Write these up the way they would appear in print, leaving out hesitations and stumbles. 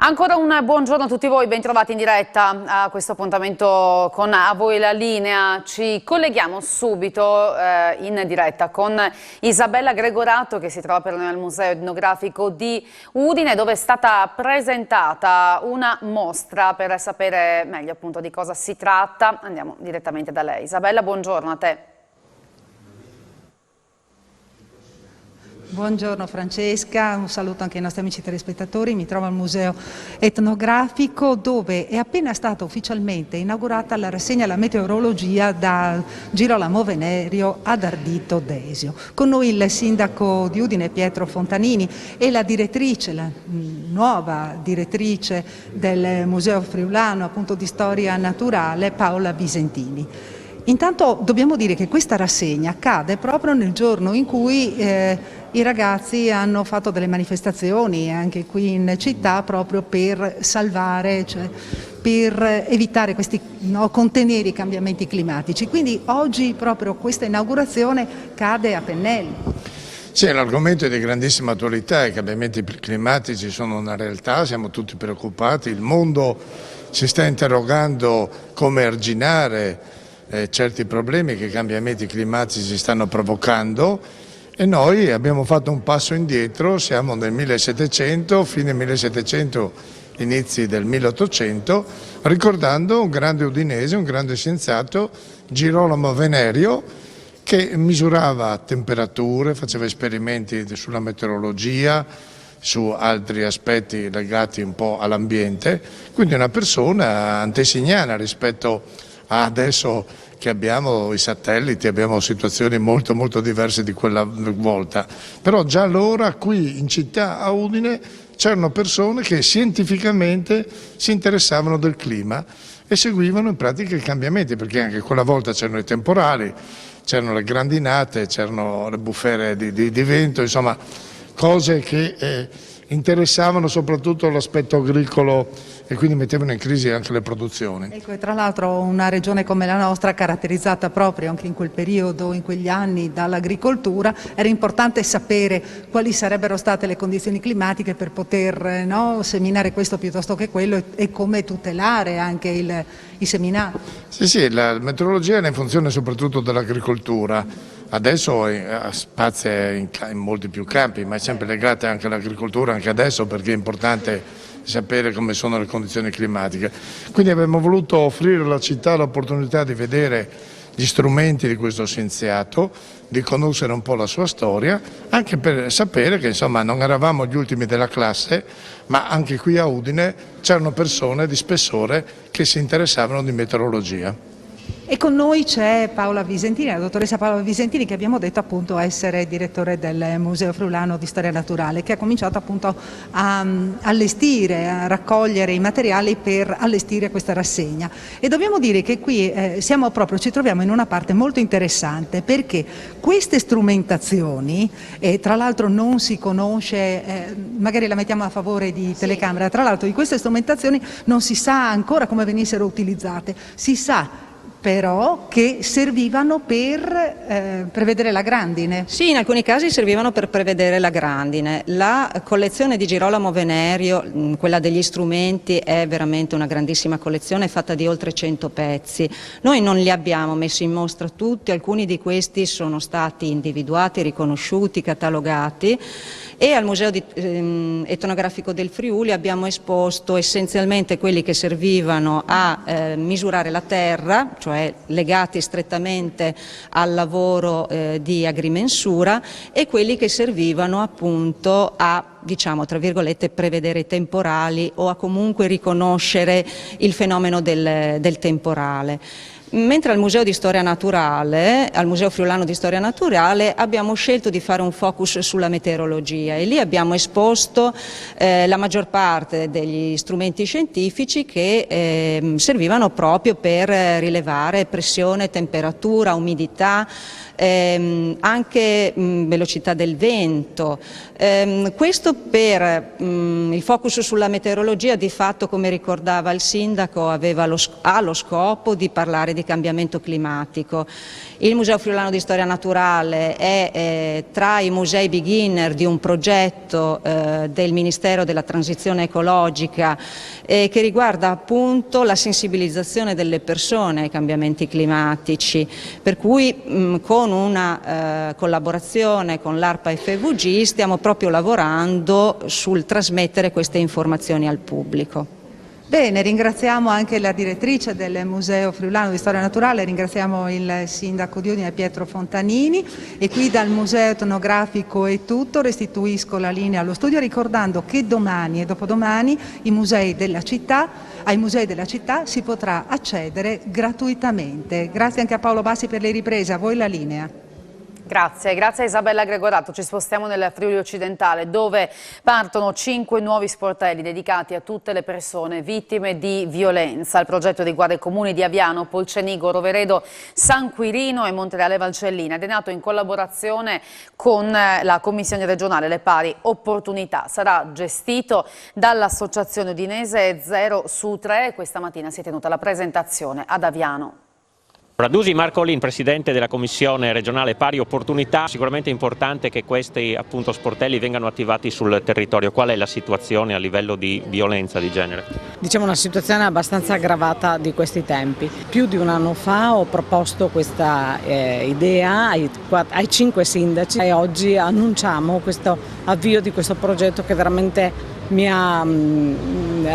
Ancora un buongiorno a tutti voi, bentrovati in diretta a questo appuntamento con A Voi la Linea. Ci colleghiamo subito in diretta con Isabella Gregorato, che si trova per noi al Museo Etnografico di Udine, dove è stata presentata una mostra. Per sapere meglio appunto di cosa si tratta andiamo direttamente da lei. Isabella, buongiorno a te. Buongiorno Francesca, un saluto anche ai nostri amici telespettatori. Mi trovo al Museo Etnografico, dove è appena stata ufficialmente inaugurata la rassegna alla meteorologia da Girolamo Venerio ad Ardito Desio. Con noi il sindaco di Udine Pietro Fontanini e la direttrice, la nuova direttrice del Museo Friulano appunto di Storia Naturale, Paola Visentini. Intanto dobbiamo dire che questa rassegna cade proprio nel giorno in cui i ragazzi hanno fatto delle manifestazioni anche qui in città proprio per salvare, cioè per evitare contenere i cambiamenti climatici. Quindi oggi proprio questa inaugurazione cade a pennello. Sì, l'argomento è di grandissima attualità, i cambiamenti climatici sono una realtà, siamo tutti preoccupati, il mondo si sta interrogando come arginare certi problemi che i cambiamenti climatici stanno provocando e noi abbiamo fatto un passo indietro, siamo nel 1700, fine 1700, inizi del 1800, ricordando un grande udinese, un grande scienziato, Girolamo Venerio, che misurava temperature, faceva esperimenti sulla meteorologia, su altri aspetti legati un po' all'ambiente, quindi una persona antesignana rispetto a adesso che abbiamo i satelliti, abbiamo situazioni molto diverse di quella volta, però già allora qui in città a Udine c'erano persone che scientificamente si interessavano del clima e seguivano in pratica i cambiamenti, perché anche quella volta c'erano i temporali, c'erano le grandinate, c'erano le bufere di vento, insomma cose che interessavano soprattutto l'aspetto agricolo e quindi mettevano in crisi anche le produzioni. Ecco, e tra l'altro una regione come la nostra, caratterizzata proprio anche in quel periodo, in quegli anni, dall'agricoltura, era importante sapere quali sarebbero state le condizioni climatiche per poter seminare questo piuttosto che quello e come tutelare anche i seminati. Sì, la meteorologia è in funzione soprattutto dell'agricoltura. Adesso spazia in molti più campi, ma è sempre legata anche all'agricoltura, anche adesso, perché è importante sapere come sono le condizioni climatiche. Quindi abbiamo voluto offrire alla città l'opportunità di vedere gli strumenti di questo scienziato, di conoscere un po' la sua storia, anche per sapere che insomma non eravamo gli ultimi della classe, ma anche qui a Udine c'erano persone di spessore che si interessavano di meteorologia. E con noi c'è Paola Visentini, la dottoressa Paola Visentini, che abbiamo detto appunto essere direttore del Museo Friulano di Storia Naturale, che ha cominciato appunto a allestire, a raccogliere i materiali per allestire questa rassegna. E dobbiamo dire che qui ci troviamo in una parte molto interessante, perché queste strumentazioni, tra l'altro non si conosce, magari la mettiamo a favore di telecamera, tra l'altro di queste strumentazioni non si sa ancora come venissero utilizzate, si sa però che servivano per prevedere la grandine. Sì, in alcuni casi servivano per prevedere la grandine. La collezione di Girolamo Venerio, quella degli strumenti, è veramente una grandissima collezione fatta di oltre 100 pezzi. Noi non li abbiamo messi in mostra tutti, alcuni di questi sono stati individuati, riconosciuti, catalogati, e al Museo Etnografico del Friuli abbiamo esposto essenzialmente quelli che servivano a misurare la terra, cioè legati strettamente al lavoro di agrimensura, e quelli che servivano appunto a, diciamo tra virgolette, prevedere i temporali o a comunque riconoscere il fenomeno del temporale. Mentre al Museo di Storia Naturale, al Museo Friulano di Storia Naturale, abbiamo scelto di fare un focus sulla meteorologia e lì abbiamo esposto la maggior parte degli strumenti scientifici che servivano proprio per rilevare pressione, temperatura, umidità, anche velocità del vento. Questo per il focus sulla meteorologia, di fatto, come ricordava il sindaco, ha lo scopo di parlare di di cambiamento climatico. Il Museo Friulano di Storia Naturale è tra i musei beginner di un progetto del Ministero della Transizione Ecologica che riguarda appunto la sensibilizzazione delle persone ai cambiamenti climatici, per cui con una collaborazione con l'ARPA FVG stiamo proprio lavorando sul trasmettere queste informazioni al pubblico. Bene, ringraziamo anche la direttrice del Museo Friulano di Storia Naturale, ringraziamo il sindaco di Udine Pietro Fontanini e qui dal Museo Etnografico è tutto, restituisco la linea allo studio ricordando che domani e dopodomani ai musei della città si potrà accedere gratuitamente. Grazie anche a Paolo Bassi per le riprese, a voi la linea. Grazie a Isabella Gregorato. Ci spostiamo nel Friuli occidentale dove partono 5 nuovi sportelli dedicati a tutte le persone vittime di violenza. Il progetto dei guardie comuni di Aviano, Polcenigo, Roveredo, San Quirino e Montereale Valcellina ed è nato in collaborazione con la Commissione regionale Le Pari Opportunità. Sarà gestito dall'associazione udinese 0 su 3 questa mattina si è tenuta la presentazione ad Aviano. Radusi Marcolin, presidente della Commissione regionale Pari Opportunità, sicuramente è importante che questi sportelli vengano attivati sul territorio. Qual è la situazione a livello di violenza di genere? Diciamo una situazione abbastanza aggravata di questi tempi. Più di un anno fa ho proposto questa idea ai 5 sindaci e oggi annunciamo questo avvio di questo progetto che veramente mi ha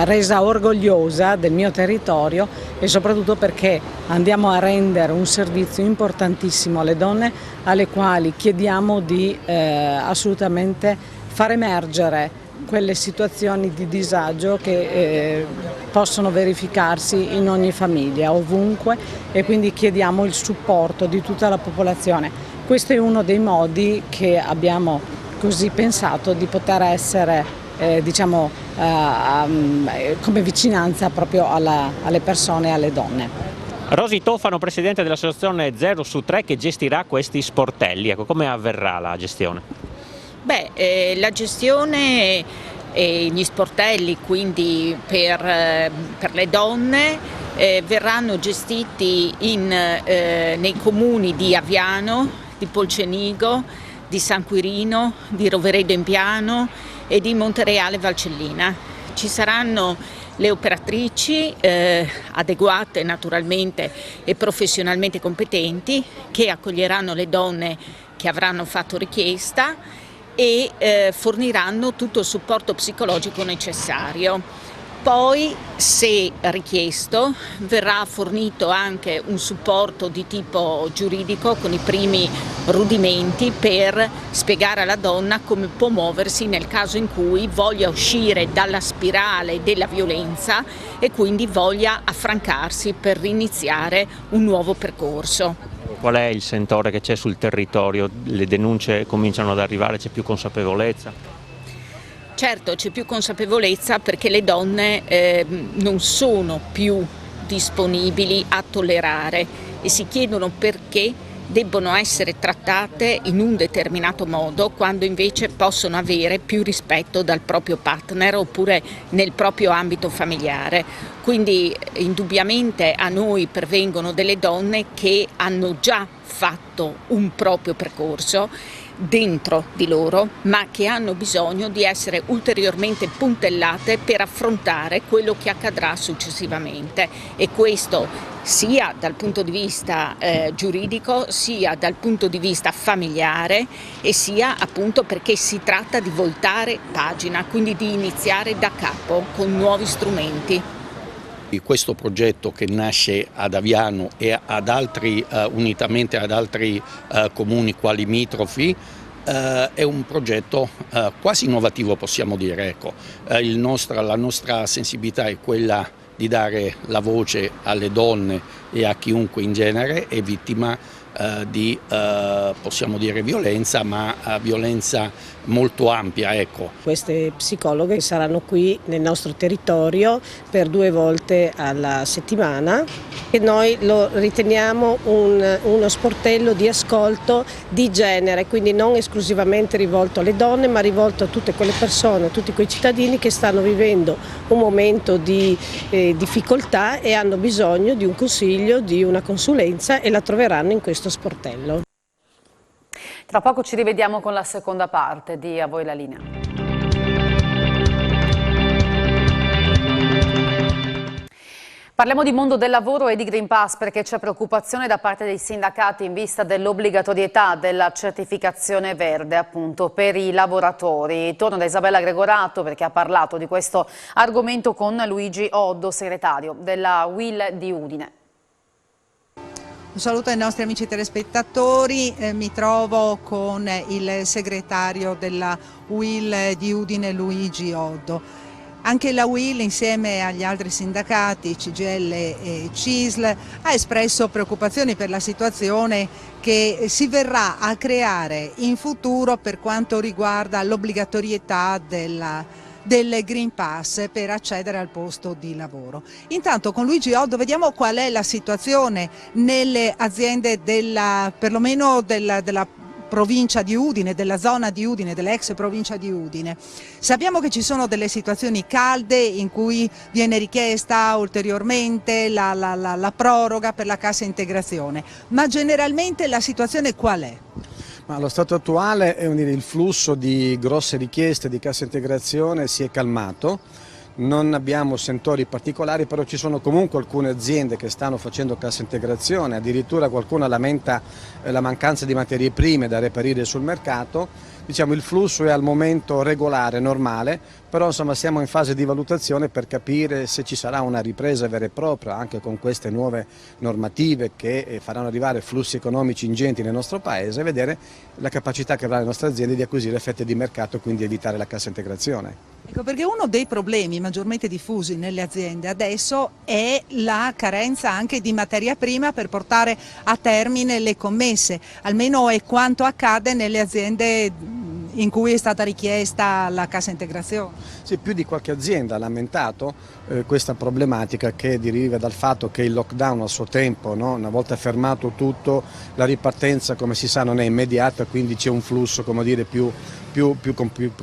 resa orgogliosa del mio territorio e soprattutto perché andiamo a rendere un servizio importantissimo alle donne alle quali chiediamo di assolutamente far emergere quelle situazioni di disagio che possono verificarsi in ogni famiglia, ovunque, e quindi chiediamo il supporto di tutta la popolazione. Questo è uno dei modi che abbiamo così pensato di poter essere come vicinanza proprio alle persone e alle donne. Rosi Tofano, presidente dell'associazione 0 su 3 che gestirà questi sportelli. Ecco, come avverrà la gestione? La gestione e gli sportelli quindi per le donne verranno gestiti nei comuni di Aviano, di Polcenigo, di San Quirino, di Roveredo in Piano e di Montereale Valcellina. Ci saranno le operatrici adeguate naturalmente e professionalmente competenti che accoglieranno le donne che avranno fatto richiesta e forniranno tutto il supporto psicologico necessario. Poi, se richiesto, verrà fornito anche un supporto di tipo giuridico con i primi rudimenti per spiegare alla donna come può muoversi nel caso in cui voglia uscire dalla spirale della violenza e quindi voglia affrancarsi per riniziare un nuovo percorso. Qual è il sentore che c'è sul territorio? Le denunce cominciano ad arrivare, c'è più consapevolezza? Certo, c'è più consapevolezza perché le donne non sono più disponibili a tollerare e si chiedono perché debbono essere trattate in un determinato modo quando invece possono avere più rispetto dal proprio partner oppure nel proprio ambito familiare. Quindi indubbiamente a noi pervengono delle donne che hanno già fatto un proprio percorso dentro di loro, ma che hanno bisogno di essere ulteriormente puntellate per affrontare quello che accadrà successivamente, e questo sia dal punto di vista giuridico, sia dal punto di vista familiare e sia appunto perché si tratta di voltare pagina, quindi di iniziare da capo con nuovi strumenti. Questo progetto che nasce ad Aviano e unitamente ad altri comuni quali limitrofi è un progetto quasi innovativo, possiamo dire. Ecco, la nostra sensibilità è quella di dare la voce alle donne e a chiunque in genere è vittima di, possiamo dire, violenza, ma violenza molto ampia. Ecco. Queste psicologhe saranno qui nel nostro territorio per 2 volte alla settimana e noi lo riteniamo uno sportello di ascolto di genere, quindi non esclusivamente rivolto alle donne ma rivolto a tutte quelle persone, tutti quei cittadini che stanno vivendo un momento di difficoltà e hanno bisogno di un consiglio consiglio di una consulenza e la troveranno in questo sportello. Tra poco ci rivediamo con la seconda parte di A voi la linea. Parliamo di mondo del lavoro e di Green Pass perché c'è preoccupazione da parte dei sindacati in vista dell'obbligatorietà della certificazione verde appunto per i lavoratori. Torno da Isabella Gregorato perché ha parlato di questo argomento con Luigi Oddo, segretario della UIL di Udine. Un saluto ai nostri amici telespettatori, mi trovo con il segretario della UIL di Udine, Luigi Oddo. Anche la UIL insieme agli altri sindacati, CGIL e CISL, ha espresso preoccupazioni per la situazione che si verrà a creare in futuro per quanto riguarda l'obbligatorietà del Green Pass per accedere al posto di lavoro. Intanto con Luigi Oddo vediamo qual è la situazione nelle aziende perlomeno della provincia di Udine, della zona di Udine, dell'ex provincia di Udine. Sappiamo che ci sono delle situazioni calde in cui viene richiesta ulteriormente la proroga per la cassa integrazione, ma generalmente la situazione qual è? Ma allo stato attuale il flusso di grosse richieste di cassa integrazione si è calmato. Non abbiamo settori particolari, però ci sono comunque alcune aziende che stanno facendo cassa integrazione, addirittura qualcuno lamenta la mancanza di materie prime da reperire sul mercato. Diciamo, il flusso è al momento regolare, normale, però insomma siamo in fase di valutazione per capire se ci sarà una ripresa vera e propria anche con queste nuove normative che faranno arrivare flussi economici ingenti nel nostro Paese e vedere la capacità che avrà le nostre aziende di acquisire effetti di mercato e quindi evitare la cassa integrazione. Ecco, perché uno dei problemi maggiormente diffusi nelle aziende adesso è la carenza anche di materia prima per portare a termine le commesse, almeno è quanto accade nelle aziende in cui è stata richiesta la cassa integrazione. Sì, più di qualche azienda ha lamentato questa problematica che deriva dal fatto che il lockdown a suo tempo, no? Una volta fermato tutto, la ripartenza come si sa non è immediata, quindi c'è un flusso come dire, più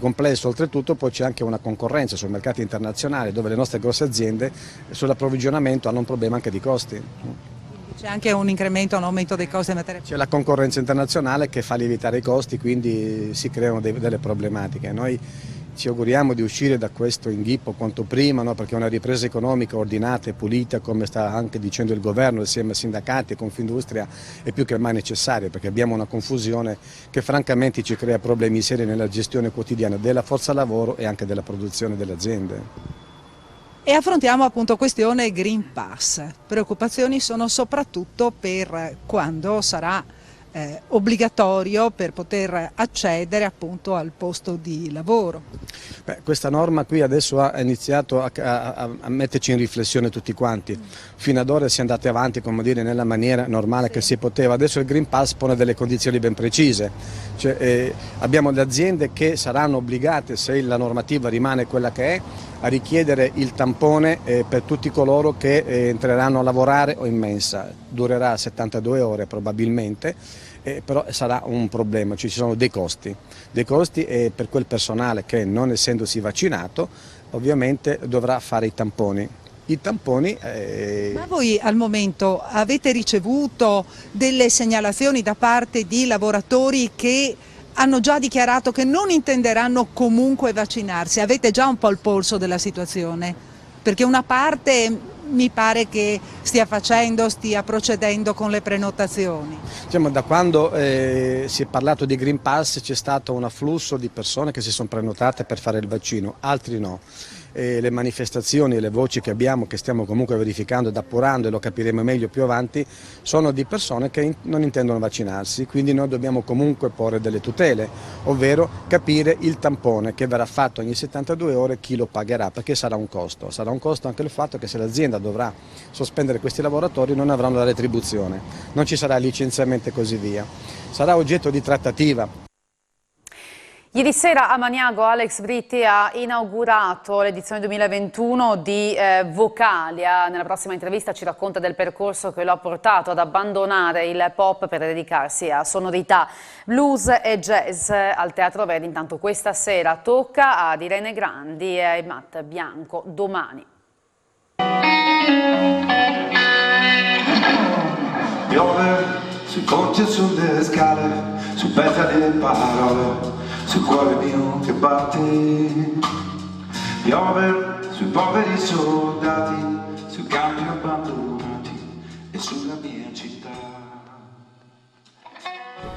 complesso. Oltretutto poi c'è anche una concorrenza sui mercati internazionali dove le nostre grosse aziende sull'approvvigionamento hanno un problema anche di costi. C'è anche un incremento, un aumento dei costi in materia. C'è la concorrenza internazionale che fa lievitare i costi, quindi si creano delle problematiche. Noi ci auguriamo di uscire da questo inghippo quanto prima, no? Perché una ripresa economica ordinata e pulita, come sta anche dicendo il governo insieme ai sindacati e Confindustria, è più che mai necessaria, perché abbiamo una confusione che francamente ci crea problemi seri nella gestione quotidiana della forza lavoro e anche della produzione delle aziende. E affrontiamo appunto questione Green Pass. Preoccupazioni sono soprattutto per quando sarà obbligatorio per poter accedere appunto al posto di lavoro. Beh, questa norma qui adesso ha iniziato a metterci in riflessione tutti quanti. Fino ad ora si è andati avanti, come dire, nella maniera normale che si poteva. Adesso il Green Pass pone delle condizioni ben precise. Cioè, abbiamo le aziende che saranno obbligate, se la normativa rimane quella che è, a richiedere il tampone per tutti coloro che entreranno a lavorare o in mensa. Durerà 72 ore probabilmente. Però sarà un problema, ci sono dei costi e per quel personale che non essendosi vaccinato ovviamente dovrà fare i tamponi. Ma voi al momento avete ricevuto delle segnalazioni da parte di lavoratori che hanno già dichiarato che non intenderanno comunque vaccinarsi? Avete già un po' il polso della situazione? Perché una parte mi pare che stia procedendo con le prenotazioni. Diciamo, da quando si è parlato di Green Pass c'è stato un afflusso di persone che si sono prenotate per fare il vaccino, altri no. Le manifestazioni e le voci che abbiamo, che stiamo comunque verificando ed appurando e lo capiremo meglio più avanti, sono di persone che non intendono vaccinarsi, quindi noi dobbiamo comunque porre delle tutele, ovvero capire il tampone che verrà fatto ogni 72 ore, chi lo pagherà, perché sarà un costo anche il fatto che se l'azienda dovrà sospendere questi lavoratori non avranno la retribuzione, non ci sarà licenziamento e così via, sarà oggetto di trattativa. Ieri sera a Maniago Alex Britti ha inaugurato l'edizione 2021 di Vocalia. Nella prossima intervista ci racconta del percorso che lo ha portato ad abbandonare il pop per dedicarsi a sonorità blues e jazz al Teatro Verdi. Intanto questa sera tocca ad Irene Grandi e a Matt Bianco domani. Piove sui ponti e sulle scale, su petali e parole, sul cuore mio che batte. Piove sui poveri soldati, sui campi abbandonati e sulla mia città.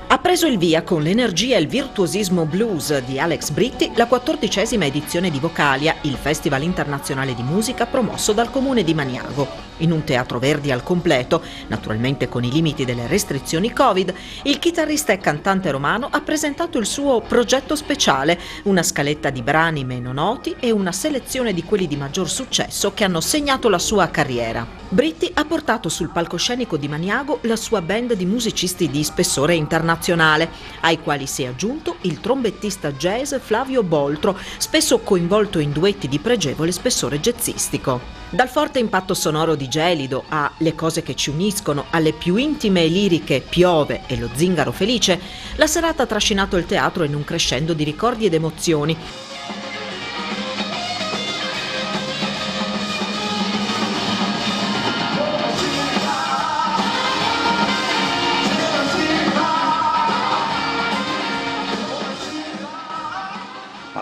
Ha preso il via con l'energia e il virtuosismo blues di Alex Britti la 14ª edizione di Vocalia, il festival internazionale di musica promosso dal comune di Maniago. In un teatro Verdi al completo, naturalmente con i limiti delle restrizioni Covid, il chitarrista e cantante romano ha presentato il suo progetto speciale, una scaletta di brani meno noti e una selezione di quelli di maggior successo che hanno segnato la sua carriera. Britti ha portato sul palcoscenico di Maniago la sua band di musicisti di spessore internazionale, ai quali si è aggiunto il trombettista jazz Flavio Boltro, spesso coinvolto in duetti di pregevole spessore jazzistico. Dal forte impatto sonoro di Gelido a Le cose che ci uniscono, alle più intime e liriche Piove e Lo zingaro felice, la serata ha trascinato il teatro in un crescendo di ricordi ed emozioni.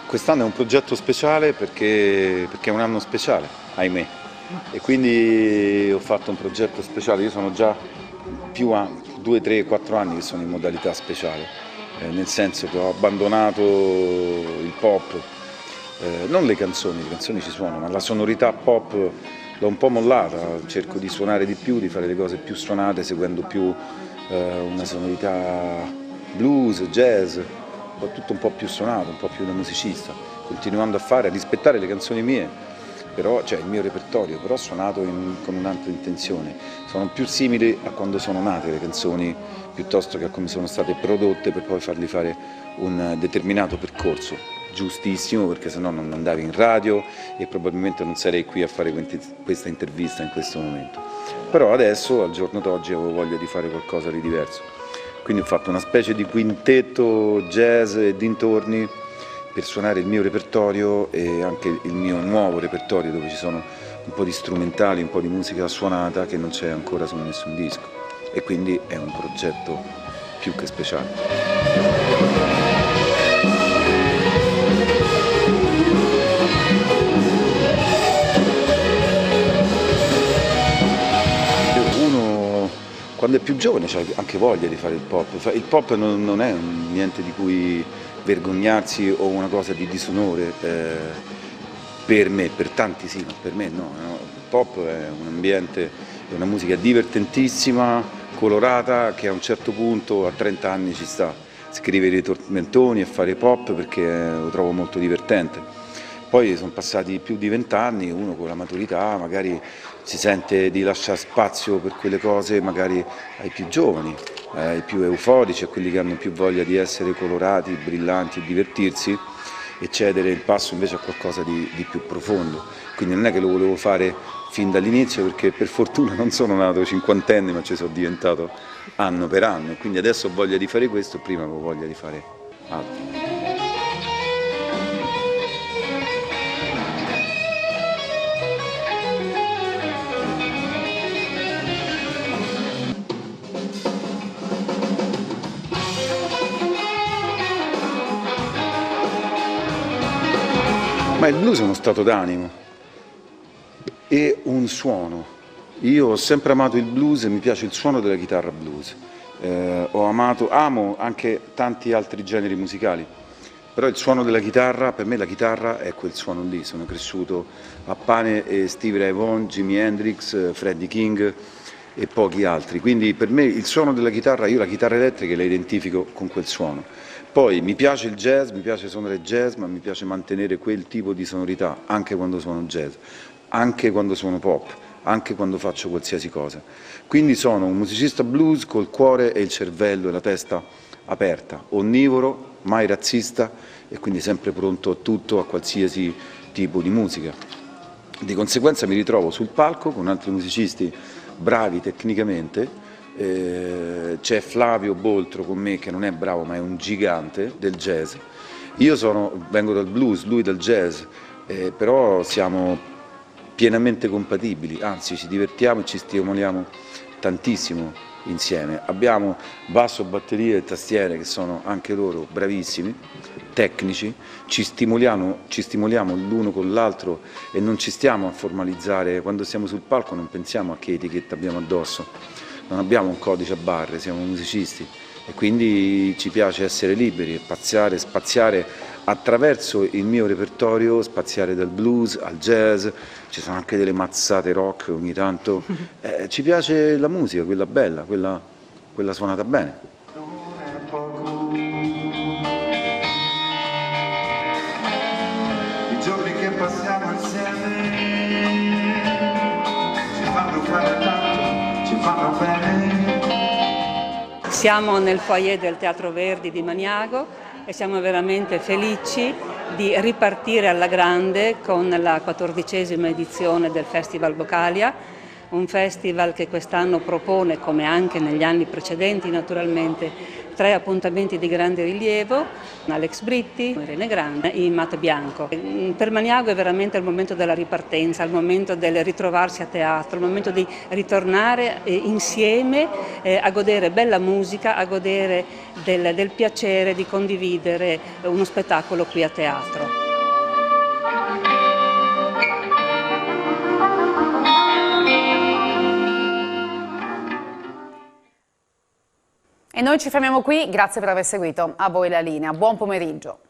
Quest'anno è un progetto speciale perché è un anno speciale, ahimè, e quindi ho fatto un progetto speciale. Io sono già 2, 3, 4 anni che sono in modalità speciale, nel senso che ho abbandonato il pop, non le canzoni ci suonano, ma la sonorità pop l'ho un po' mollata, cerco di suonare di più, di fare le cose più suonate, seguendo più una sonorità blues, jazz, tutto un po' più suonato, un po' più da musicista, continuando a rispettare le canzoni mie, però, cioè il mio repertorio, però suonato con un'altra intenzione. Sono più simili a quando sono nate le canzoni, piuttosto che a come sono state prodotte per poi fargli fare un determinato percorso, giustissimo, perché sennò non andavi in radio e probabilmente non sarei qui a fare questa intervista in questo momento. Però adesso, al giorno d'oggi, avevo voglia di fare qualcosa di diverso. Quindi ho fatto una specie di quintetto jazz e dintorni per suonare il mio repertorio e anche il mio nuovo repertorio, dove ci sono un po' di strumentali, un po' di musica suonata che non c'è ancora su nessun disco, e quindi è un progetto più che speciale. Quando è più giovane c'ha anche voglia di fare il pop. Il pop non è niente di cui vergognarsi o una cosa di disonore, per me, per tanti sì, ma per me no. Il pop è un ambiente, è una musica divertentissima, colorata, che a un certo punto, a 30 anni, ci sta. Scrivere i tormentoni e fare pop perché lo trovo molto divertente. Poi sono passati più di 20 anni, uno con la maturità magari si sente di lasciare spazio per quelle cose magari ai più giovani, ai più euforici, a quelli che hanno più voglia di essere colorati, brillanti e divertirsi, e cedere il passo invece a qualcosa di più profondo. Quindi non è che lo volevo fare fin dall'inizio, perché per fortuna non sono nato cinquantenne, ma ci sono diventato anno per anno, quindi adesso ho voglia di fare questo, prima avevo voglia di fare altro. Ma il blues è uno stato d'animo e un suono. Io ho sempre amato il blues e mi piace il suono della chitarra blues. Amo anche tanti altri generi musicali, però il suono della chitarra, per me la chitarra è quel suono lì. Sono cresciuto a pane e Stevie Ray Vaughan, Jimi Hendrix, Freddie King e pochi altri, quindi per me il suono della chitarra, io la chitarra elettrica la identifico con quel suono. Poi mi piace il jazz, mi piace suonare jazz, ma mi piace mantenere quel tipo di sonorità anche quando suono jazz, anche quando suono pop, anche quando faccio qualsiasi cosa. Quindi sono un musicista blues col cuore e il cervello e la testa aperta, onnivoro, mai razzista e quindi sempre pronto a tutto, a qualsiasi tipo di musica. Di conseguenza mi ritrovo sul palco con altri musicisti bravi tecnicamente. C'è Flavio Boltro con me, che non è bravo ma è un gigante del jazz. Io vengo dal blues, lui dal jazz, però siamo pienamente compatibili, anzi ci divertiamo e ci stimoliamo tantissimo insieme. Abbiamo basso, batterie e tastiere che sono anche loro bravissimi, tecnici, ci stimoliamo l'uno con l'altro e non ci stiamo a formalizzare. Quando siamo sul palco non pensiamo a che etichetta abbiamo addosso, non abbiamo un codice a barre, siamo musicisti e quindi ci piace essere liberi e spaziare attraverso il mio repertorio, spaziare dal blues al jazz, ci sono anche delle mazzate rock ogni tanto, ci piace la musica, quella bella, quella suonata bene. I giorni che passiamo insieme ci fanno fare tanto, ci fanno bene. Siamo nel foyer del Teatro Verdi di Maniago e siamo veramente felici di ripartire alla grande con la 14ª edizione del Festival Vocalia, un festival che quest'anno propone, come anche negli anni precedenti naturalmente, 3 appuntamenti di grande rilievo, Alex Britti, Irene Grande e Matt Bianco. Per Maniago è veramente il momento della ripartenza, il momento del ritrovarsi a teatro, il momento di ritornare insieme a godere bella musica, a godere del piacere di condividere uno spettacolo qui a teatro. E noi ci fermiamo qui, grazie per aver seguito. A voi la linea, buon pomeriggio.